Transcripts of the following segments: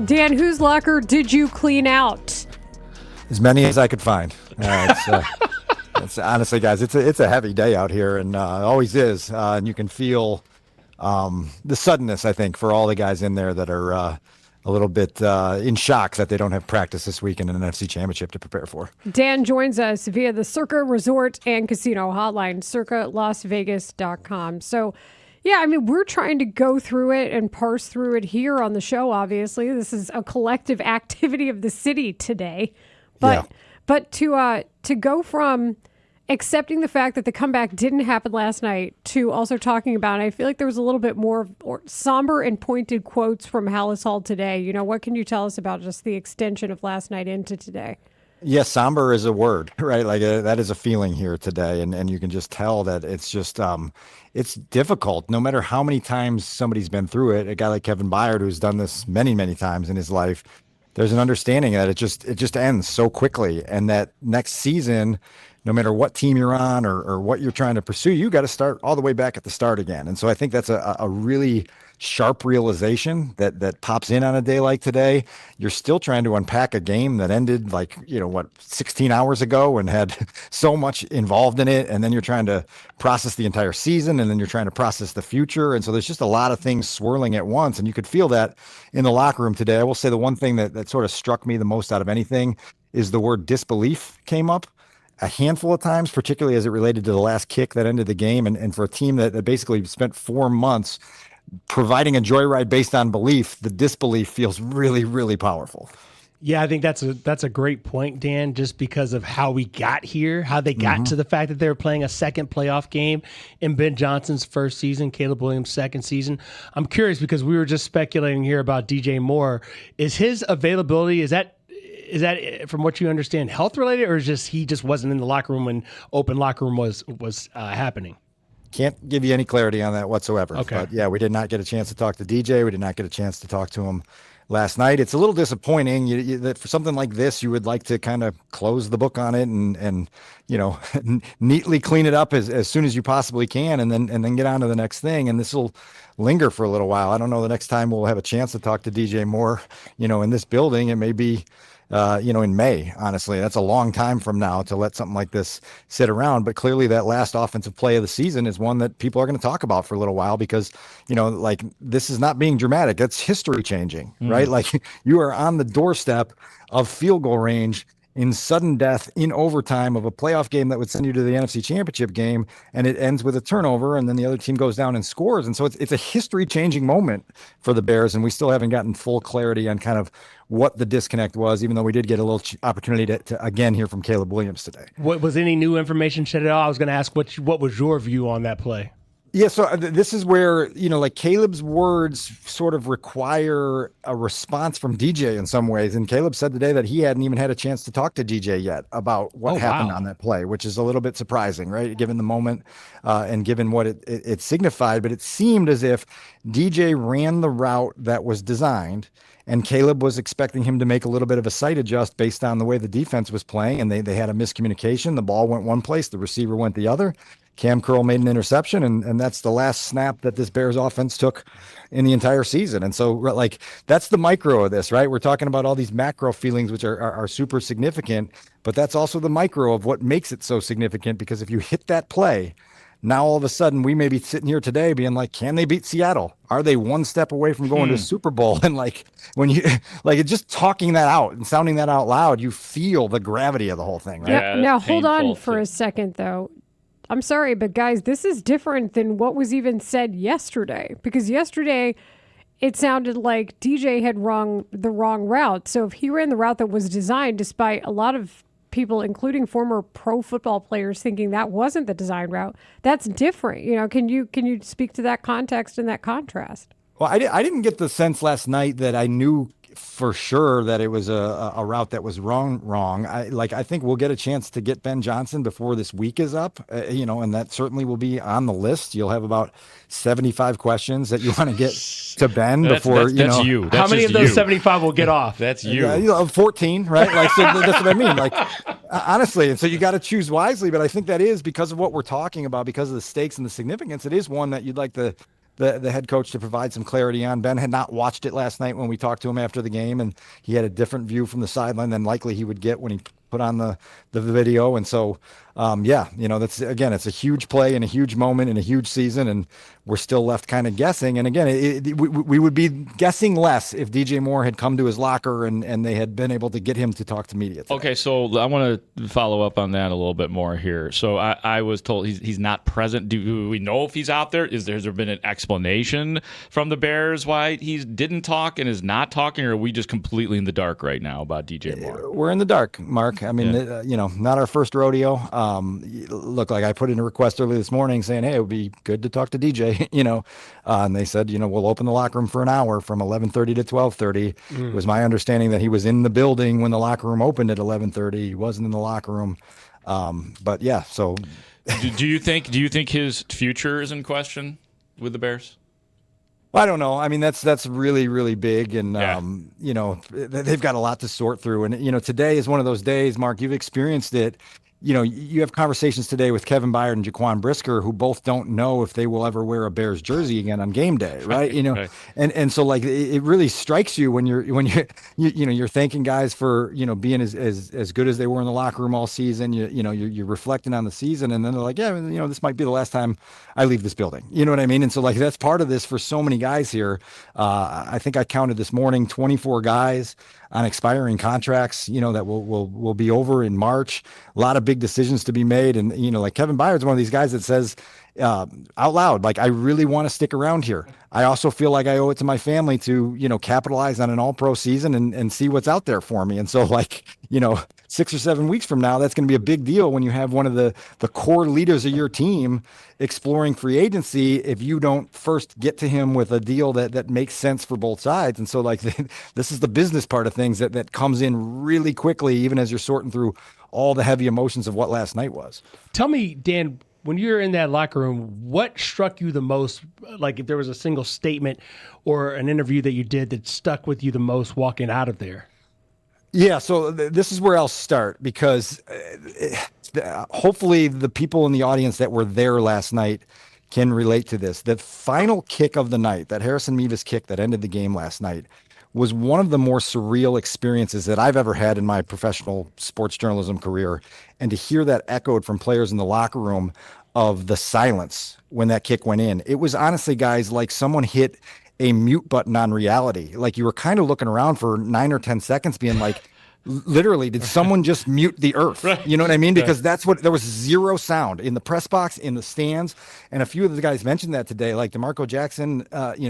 Dan, whose locker did you clean out? As many as I could find. It's honestly, guys, it's a heavy day out here, and it always is. And you can feel the suddenness, I think, for all the guys in there that are a little bit in shock that they don't have practice this week in an NFC Championship to prepare for. Dan joins us via the Circa Resort and Casino hotline, circalasvegas.com. So, yeah, I mean, we're trying to go through it and parse through it here on the show, obviously. This is a collective activity of the city today. But to go from accepting the fact that the comeback didn't happen last night to also talking about it, I feel like there was a little bit more somber and pointed quotes from Haugh today. You know, what can you tell us about just the extension of last night into today? Yes, somber is a word, right? Like that is a feeling here today. And you can just tell that it's just, it's difficult no matter how many times somebody's been through it. A guy like Kevin Byard, who's done this many, many times in his life, there's an understanding that it just ends so quickly. And that next season, no matter what team you're on or what you're trying to pursue, you got to start all the way back at the start again. And so I think that's a really sharp realization that pops in on a day like today. You're still trying to unpack a game that ended 16 hours ago and had so much involved in it. And then you're trying to process the entire season, and then you're trying to process the future. And so there's just a lot of things swirling at once. And you could feel that in the locker room today. I will say the one thing that sort of struck me the most out of anything is the word disbelief came up a handful of times, particularly as it related to the last kick that ended the game. And for a team that basically spent 4 months providing a joyride based on belief, the disbelief feels really, really powerful. Yeah, I think that's a great point, Dan, just because of how we got here, how they got to the fact that they were playing a second playoff game in Ben Johnson's first season, Caleb Williams' second season. I'm curious because we were just speculating here about DJ Moore. Is his availability, is that from what you understand health related, or is he just wasn't in the locker room when open locker room was happening? Can't give you any clarity on that whatsoever. Okay. But yeah, we did not get a chance to talk to DJ. We did not get a chance to talk to him last night. It's a little disappointing that for something like this, you would like to kind of close the book on it and neatly clean it up as soon as you possibly can, and then get on to the next thing. And this will linger for a little while. I don't know the next time we'll have a chance to talk to DJ Moore, in this building. It may be in May. Honestly, that's a long time from now to let something like this sit around. But clearly that last offensive play of the season is one that people are going to talk about for a little while because, this is not being dramatic. That's history changing, right? Like you are on the doorstep of field goal range in sudden death in overtime of a playoff game that would send you to the NFC Championship game, and it ends with a turnover, and then the other team goes down and scores. And so it's a history-changing moment for the Bears, and we still haven't gotten full clarity on kind of what the disconnect was, even though we did get a little opportunity to again hear from Caleb Williams today. What was any new information shed at all? I was going to ask what was your view on that play? Yeah, so this is where, Caleb's words sort of require a response from DJ in some ways. And Caleb said today that he hadn't even had a chance to talk to DJ yet about what happened on that play, which is a little bit surprising, right? Given the moment and given what it signified. But it seemed as if DJ ran the route that was designed, and Caleb was expecting him to make a little bit of a sight adjust based on the way the defense was playing. And they had a miscommunication. The ball went one place, the receiver went the other. Cam Curl made an interception, and that's the last snap that this Bears offense took in the entire season. And so, that's the micro of this, right? We're talking about all these macro feelings, which are super significant, but that's also the micro of what makes it so significant, because if you hit that play, now all of a sudden we may be sitting here today being like, can they beat Seattle? Are they one step away from going to a Super Bowl? And when you just talking that out and sounding that out loud, you feel the gravity of the whole thing, right? Yeah, now hold on for a second, though. I'm sorry, but guys, this is different than what was even said yesterday, because yesterday it sounded like DJ had run the wrong route. So if he ran the route that was designed, despite a lot of people, including former pro football players, thinking that wasn't the design route, that's different. Can you speak to that context and that contrast? Well, I didn't get the sense last night that I knew for sure that it was a route that was wrong. I think we'll get a chance to get Ben Johnson before this week is up, and that certainly will be on the list. You'll have about 75 questions that you want to get to Ben before, that's you. That's how many of those 75 will get off? That's you. 14, right? So that's what I mean. Honestly, and so you got to choose wisely, but I think that is because of what we're talking about, because of the stakes and the significance. It is one that you'd like the the head coach to provide some clarity on. Ben had not watched it last night when we talked to him after the game, and he had a different view from the sideline than likely he would get when he put on the video. And so, that's, again, it's a huge play and a huge moment in a huge season, and we're still left kind of guessing. And again, we would be guessing less if DJ Moore had come to his locker and they had been able to get him to talk to media today. Okay, so I want to follow up on that a little bit more here. So I was told he's not present. Do we know if he's out there? Has there been an explanation from the Bears why he didn't talk and is not talking, or are we just completely in the dark right now about DJ Moore? We're in the dark, Mark. I mean, not our first rodeo. Look, like I put in a request early this morning saying, hey, it would be good to talk to DJ, and they said, we'll open the locker room for an hour from 11:30 to 12:30. It was my understanding that he was in the building when the locker room opened at 11:30. He wasn't in the locker room. But yeah, so do you think his future is in question with the Bears? I don't know. I mean, that's really, really big. And, they've got a lot to sort through. And, today is one of those days, Mark, you've experienced it. You have conversations today with Kevin Byard and Jaquan Brisker, who both don't know if they will ever wear a Bears jersey again on game day, right? Right. And so like it really strikes you when you're thanking guys for being as good as they were in the locker room all season. You're reflecting on the season, and then they're like, yeah, this might be the last time I leave this building. You know what I mean? And so like that's part of this for so many guys here. I think I counted this morning 24 guys on expiring contracts, that will be over in March. A lot of big decisions to be made. And, like Kevin Byard's one of these guys that says out loud, like, I really want to stick around here. I also feel like I owe it to my family to, capitalize on an all-pro season and see what's out there for me. And so 6 or 7 weeks from now, that's going to be a big deal when you have one of the core leaders of your team exploring free agency if you don't first get to him with a deal that makes sense for both sides. And so this is the business part of things that comes in really quickly, even as you're sorting through all the heavy emotions of what last night was. Tell me, Dan, when you're in that locker room, what struck you the most? Like if there was a single statement or an interview that you did that stuck with you the most walking out of there? Yeah, so this is where I'll start, because hopefully the people in the audience that were there last night can relate to this. The final kick of the night, that Harrison Mevis kick that ended the game last night, was one of the more surreal experiences that I've ever had in my professional sports journalism career. And to hear that echoed from players in the locker room of the silence when that kick went in, it was honestly, guys, like someone hit a mute button on reality. Like you were kind of looking around for 9 or 10 seconds being like, literally, did someone just mute the earth? Right. You know what I mean? Because that's what, there was zero sound in the press box, in the stands. And a few of the guys mentioned that today, like DeMarco Jackson,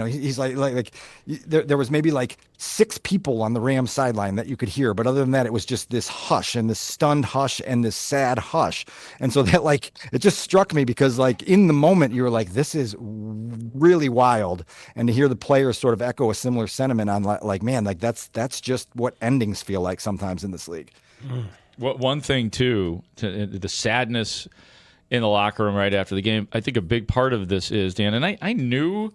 he's like there was maybe like 6 people on the Rams sideline that you could hear. But other than that, it was just this hush and this stunned hush and this sad hush. And so that it just struck me because in the moment you were like, this is really wild. And to hear the players sort of echo a similar sentiment on that's just what endings feel like sometimes in this league. One thing too, the sadness in the locker room right after the game, I think a big part of this is, Dan, and I knew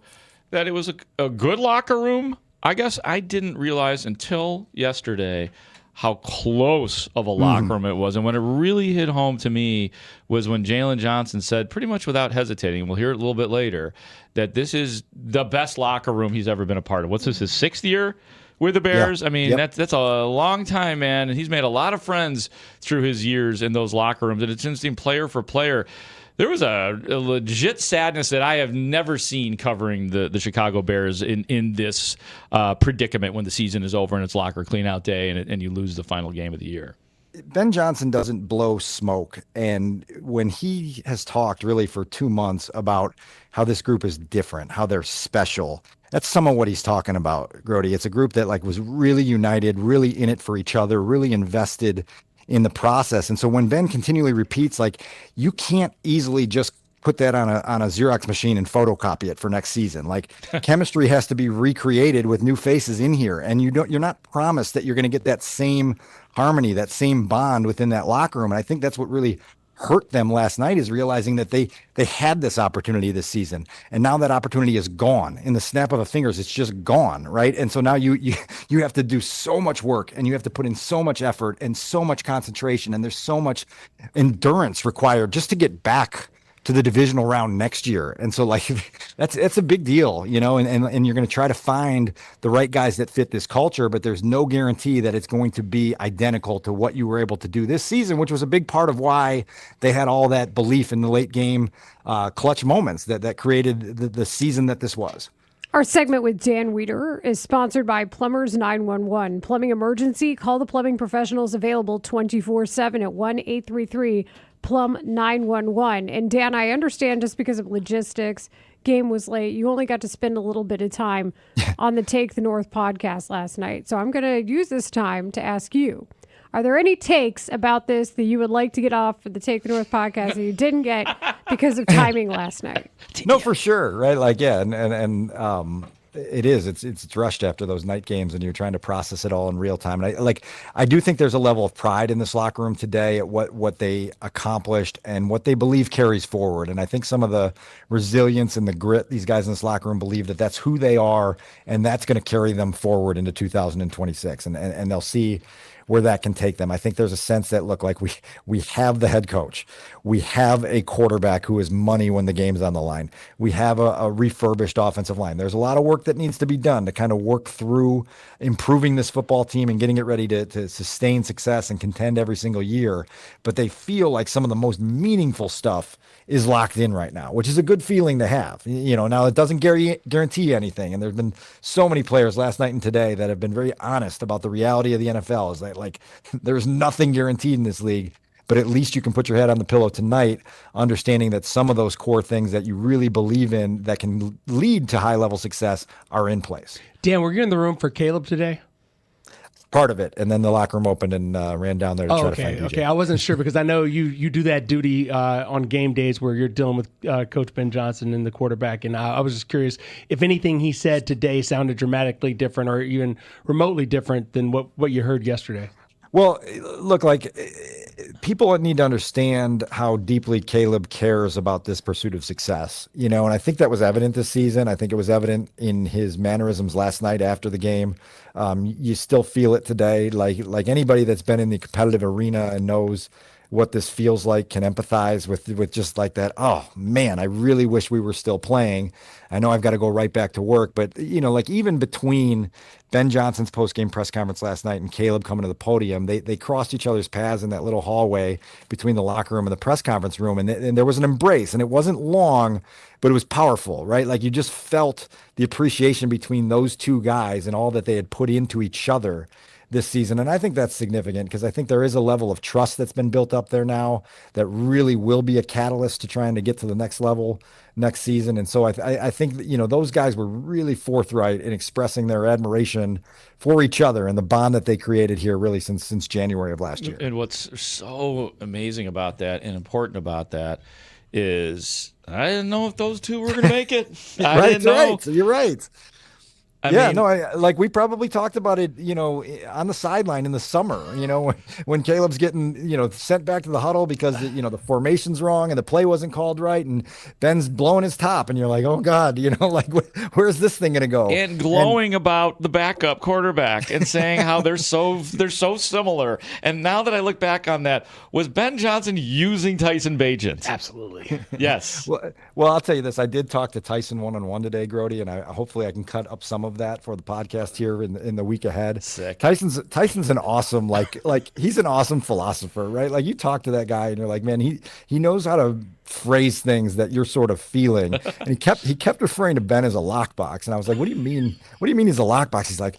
that it was a good locker room. I guess I didn't realize until yesterday how close of a locker room it was. And when it really hit home to me was when Jalen Johnson said, pretty much without hesitating, and we'll hear it a little bit later, that this is the best locker room he's ever been a part of. What's this, his 6th year with the Bears? Yeah. I mean, that's a long time, man. And he's made a lot of friends through his years in those locker rooms. And it's interesting, player for player. There was a legit sadness that I have never seen covering the Chicago Bears in this predicament when the season is over and it's locker clean-out day and you lose the final game of the year. Ben Johnson doesn't blow smoke. And when he has talked really for 2 months about how this group is different, how they're special, that's some of what he's talking about, Grote. It's a group that was really united, really in it for each other, really invested in the process. And so when Ben continually repeats, you can't easily just put that on a Xerox machine and photocopy it for next season. Chemistry has to be recreated with new faces in here. And you're not promised that you're going to get that same harmony, that same bond within that locker room. And I think that's what really hurt them last night, is realizing that they had this opportunity this season, and now that opportunity is gone. In the snap of a fingers, it's just gone, right? And so now you have to do so much work, and you have to put in so much effort and so much concentration, and there's so much endurance required just to get back to the divisional round next year. And so like that's a big deal, you know, and you're going to try to find the right guys that fit this culture, but there's no guarantee that it's going to be identical to what you were able to do this season, which was a big part of why they had all that belief in the late game clutch moments that created the season that this was. Our segment with Dan Wiederer is sponsored by Plumbers 911. Plumbing emergency? Call the plumbing professionals available 24/7 at 1-833-PLUM-911. And Dan, I understand just because of logistics, game was late. You only got to spend a little bit of time on the Take the North podcast last night. So I'm going to use this time to ask you, are there any takes about this that you would like to get off for the Take the North podcast that you didn't get because of timing last night? No, for sure. Right. Like, yeah. And it's rushed after those night games and you're trying to process it all in real time. And I do think there's a level of pride in this locker room today at what they accomplished and what they believe carries forward. And I think some of the resilience and the grit, these guys in this locker room believe that that's who they are and that's going to carry them forward into 2026. And they'll see where that can take them. I think there's a sense that, look, like we have the head coach. We have a quarterback who is money when the game's on the line. We have a refurbished offensive line. There's a lot of work that needs to be done to kind of work through improving this football team and getting it ready to sustain success and contend every single year. But they feel like some of the most meaningful stuff is locked in right now, which is a good feeling to have. You know, now it doesn't guarantee anything. And there's been so many players last night and today that have been very honest about the reality of the NFL is that, like, there's nothing guaranteed in this league, but at least you can put your head on the pillow tonight, understanding that some of those core things that you really believe in that can lead to high level success are in place. Dan, were you in the room for Caleb today? Part of it, and then the locker room opened and ran down there to try to find DJ. Okay, I wasn't sure because I know you do that duty on game days where you're dealing with Coach Ben Johnson and the quarterback, and I was just curious if anything he said today sounded dramatically different or even remotely different than what you heard yesterday. Well, look, like, people need to understand how deeply Caleb cares about this pursuit of success, you know, and I think that was evident this season. I think it was evident in his mannerisms last night after the game. You still feel it today. Like anybody that's been in the competitive arena and knows what this feels like can empathize with just like that. Oh man, I really wish we were still playing. I know I've got to go right back to work, but you know, like even between Ben Johnson's post-game press conference last night and Caleb coming to the podium, they crossed each other's paths in that little hallway between the locker room and the press conference room. And there was an embrace, and it wasn't long, but it was powerful, right? Like you just felt the appreciation between those two guys and all that they had put into each other this season. And I think that's significant because I think there is a level of trust that's been built up there now that really will be a catalyst to trying to get to the next level next season. And so I think that, you know, those guys were really forthright in expressing their admiration for each other and the bond that they created here really since January of last year. And what's so amazing about that and important about that is I didn't know if those two were going to make it. I didn't know. Right. You're right. We probably talked about it, you know, on the sideline in the summer, you know, when Caleb's getting, you know, sent back to the huddle because, you know, the formation's wrong and the play wasn't called right and Ben's blowing his top and you're like, oh God, you know, like where's this thing going to go? And glowing about the backup quarterback and saying how they're so similar. And now that I look back on that, was Ben Johnson using Tyson Bagent? Absolutely. Yes. Well, I'll tell you this. I did talk to Tyson one-on-one today, Grote, and hopefully I can cut up some of that for the podcast here in the week ahead. Sick. Tyson's an awesome, like he's an awesome philosopher, right? Like you talk to that guy and you're like, man, he knows how to phrase things that you're sort of feeling. And he kept referring to Ben as a lockbox. And I was like, what do you mean? What do you mean he's a lockbox? He's like,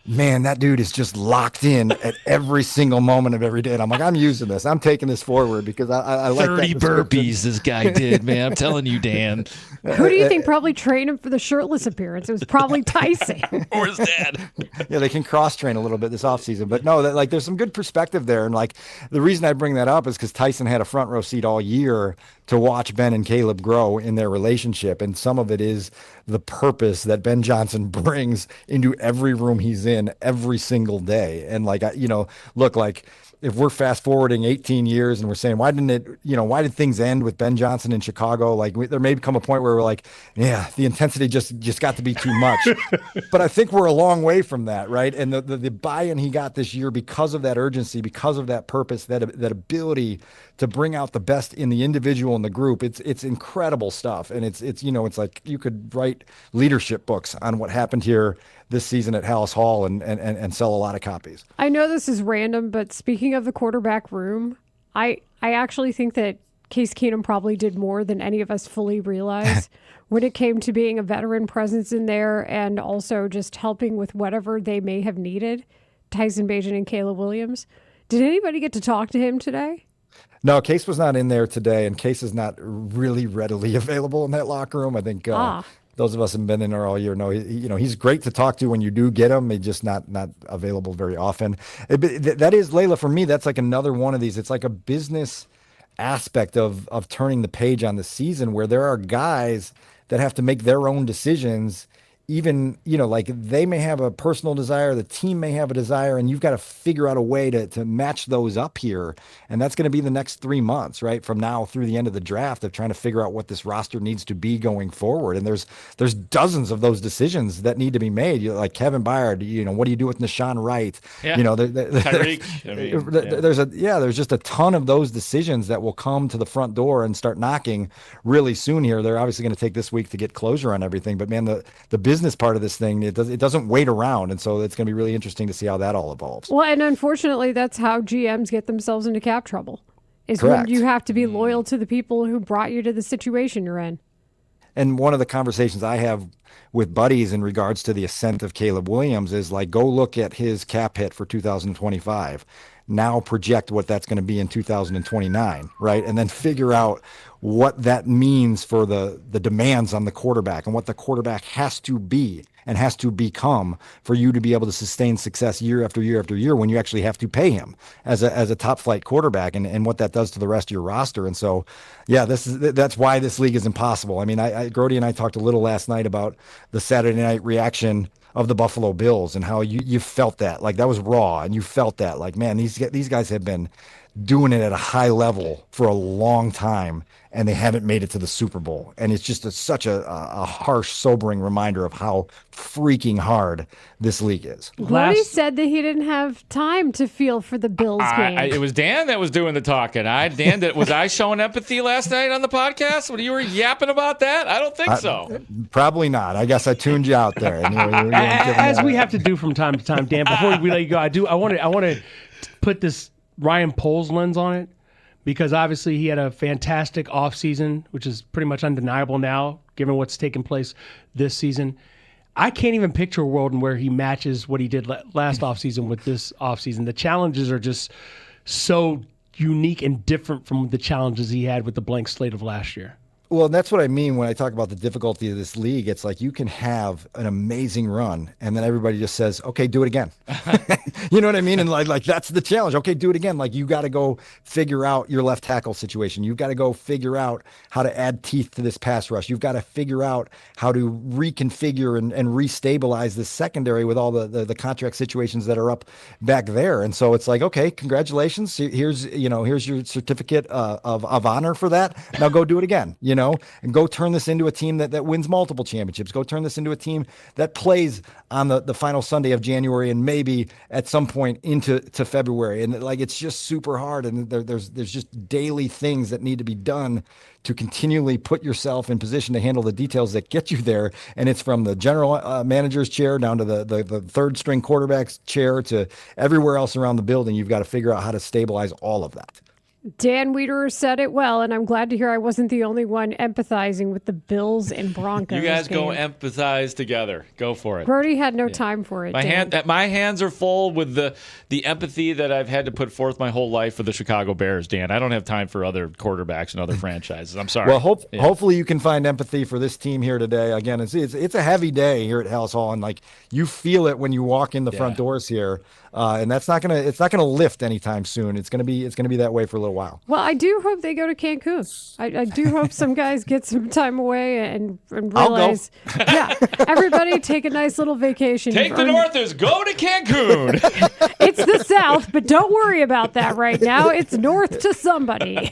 man, that dude is just locked in at every single moment of every day. And I'm like, I'm using this. I'm taking this forward because I like 30 burpees this guy did, man. I'm telling you, Dan. Who do you think probably trained him for the shirtless appearance? It was probably Tyson. Or his dad. Yeah, they can cross-train a little bit this offseason. But no, like there's some good perspective there. And like the reason I bring that up is because Tyson had a front row seat all year to watch Ben and Caleb grow in their relationship. And some of it is the purpose that Ben Johnson brings into every room he's in every single day. And like, you know, look, like if we're fast forwarding 18 years and we're saying, why did things end with Ben Johnson in Chicago? Like there may come a point where we're like, yeah, the intensity just got to be too much. But I think we're a long way from that, right? And the buy-in he got this year because of that urgency, because of that purpose, that ability to bring out the best in the individual individual and the group. It's incredible stuff, and it's like you could write leadership books on what happened here this season at Haugh and sell a lot of copies. I know this is random, but speaking of the quarterback room, I actually think that Case Keenum probably did more than any of us fully realize when it came to being a veteran presence in there and also just helping with whatever they may have needed. Tyson Bagent and Caleb Williams. Did anybody get to talk to him today? No, Case was not in there today, and Case is not really readily available in that locker room. I think those of us who have been in there all year know he's great to talk to when you do get him. He's just not available very often. That is, Layla, for me, that's like another one of these. It's like a business aspect of turning the page on the season where there are guys that have to make their own decisions. Even, like they may have a personal desire, the team may have a desire, and you've got to figure out a way to match those up here. And that's going to be the next 3 months, right? From now through the end of the draft of trying to figure out what this roster needs to be going forward. And there's dozens of those decisions that need to be made. Like Kevin Byard, what do you do with Nashawn Wright? Yeah. Tyreek. There's just a ton of those decisions that will come to the front door and start knocking really soon here. They're obviously going to take this week to get closure on everything, but man, the business part of this thing, it doesn't wait around, and so it's going to be really interesting to see how that all evolves. Well, and unfortunately, that's how GMs get themselves into cap trouble. Is Correct. When you have to be loyal to the people who brought you to the situation you're in. And one of the conversations I have with buddies in regards to the ascent of Caleb Williams is like, go look at his cap hit for 2025. Now project what that's going to be in 2029, right? And then figure out what that means for the demands on the quarterback and what the quarterback has to be and has to become for you to be able to sustain success year after year after year when you actually have to pay him as a top flight quarterback and what that does to the rest of your roster. And so, yeah, that's why this league is impossible. I mean, Grote and I talked a little last night about the Saturday night reaction of the Buffalo Bills and how you felt that. Like, that was raw, and you felt that. Like, man, these guys have been doing it at a high level for a long time, and they haven't made it to the Super Bowl. And it's just such a harsh, sobering reminder of how freaking hard this league is. Grote said that he didn't have time to feel for the Bills game. It was Dan that was doing the talking. Was I showing empathy last night on the podcast when you were yapping about that? I don't think so. Probably not. I guess I tuned you out there. As we have to do from time to time, Dan, before we let you go, I want to put this Ryan Poles lens on it, because obviously he had a fantastic offseason, which is pretty much undeniable now, given what's taken place this season. I can't even picture a world in where he matches what he did last offseason with this offseason. The challenges are just so unique and different from the challenges he had with the blank slate of last year. Well, that's what I mean when I talk about the difficulty of this league. It's like you can have an amazing run, and then everybody just says, okay, do it again. You know what I mean? And like that's the challenge. Okay, do it again. Like, you got to go figure out your left tackle situation. You've got to go figure out how to add teeth to this pass rush. You've got to figure out how to reconfigure and restabilize this secondary with all the contract situations that are up back there. And so it's like, okay, congratulations. Here's your certificate of honor for that. Now go do it again. And go turn this into a team that wins multiple championships. Go turn this into a team that plays on the final Sunday of January and maybe at some point into February. And like, it's just super hard. And there's just daily things that need to be done to continually put yourself in position to handle the details that get you there. And it's from the general manager's chair down to the third string quarterback's chair to everywhere else around the building. You've got to figure out how to stabilize all of that. Dan Wiederer said it well, and I'm glad to hear I wasn't the only one empathizing with the Bills and Broncos. You guys game. go empathize together. Go for it. Grote had no time for it. My hands are full with the empathy that I've had to put forth my whole life for the Chicago Bears, Dan. I don't have time for other quarterbacks and other franchises. I'm sorry. Well, hopefully you can find empathy for this team here today. Again, it's a heavy day here at Haugh, and like, you feel it when you walk in the front doors here. And it's not gonna lift anytime soon. It's gonna be that way for a little while. Well, I do hope they go to Cancun. I do hope some guys get some time away and realize, everybody take a nice little vacation. Take the Northers, go to Cancun. It's the South, but don't worry about that right now. It's north to somebody.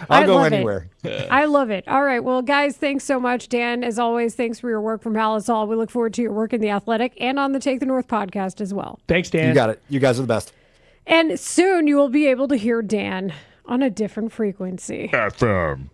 I'll go anywhere. I love it. All right. Well, guys, thanks so much. Dan, as always, thanks for your work from Haugh. We look forward to your work in The Athletic and on the Take the North podcast as well. Thanks, Dan. You got it. You guys are the best. And soon you will be able to hear Dan on a different frequency. FM.